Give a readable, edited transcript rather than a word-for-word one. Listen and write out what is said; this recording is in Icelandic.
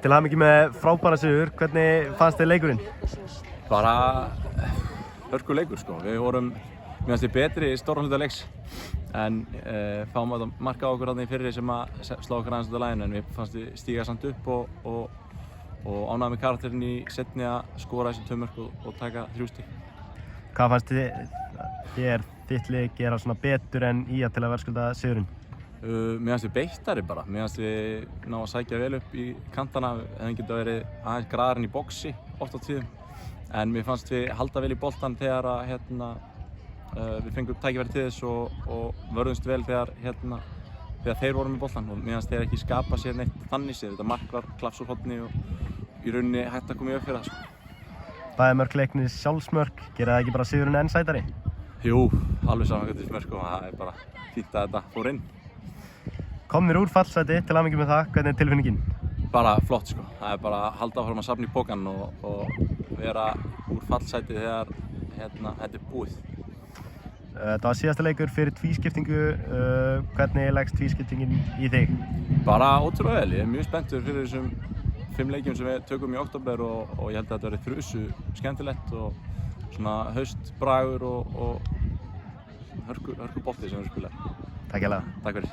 Til hamingju með frábæra sigur, hvernig fannst þér leikurinn? Bara hörku leikur sko. Við vorum mér fannst betri í stóran hluta leiks en fáum að marka á okkur þarna í fyrri sem að slá okkur aðeins út af laginu en við fannst við stíga samt upp og ánægði með karakterinn í seinni að skora þessi 2 mörk og taka 3 stig. Hvað fannst þér þitt lið gera svona betur en ÍA til að verðskulda sigurinn? Mér fannst við beittari bara. Mér fannst við ná að sækja vel upp í kantana. Hefðum getað verið aðeins graðarinn í boxi oft á tíðum. En mér fannst við halda vel í boltan þegar að við fengum tækifæri til þess og vörðumst vel þegar þeir voru með boltan. Og mér fannst þeir ekki skapa sér neitt þannig sér. Þetta mark var klafs úr horni og í rauninni hægt að koma í upp fyrir það. Bæði mörk leiknir sjálfsmörk, gera það ekki bara sigurinn enn sætari? Jú, alveg saman hvernig mörk og það bara fínt að þetta fór inn. Komnir úr fallsæti, til hamingju með það, hvernig er tilfinningin? Bara flott sko, það er bara að halda áfram að safna í pokann og vera úr fallsæti þegar þetta er búið. Það var síðasta leikur fyrir tvískiptingu, hvernig leggst tvískiptingin í þig? Bara ótrúlega vel, ég er mjög spenntur fyrir þessum 5 leikjum sem við tökum í október og ég held að þetta verði þrusu skemmtilegt og svona haustbragur og hörku bolti sem við spila. Takk hérlega. Takk fyrir.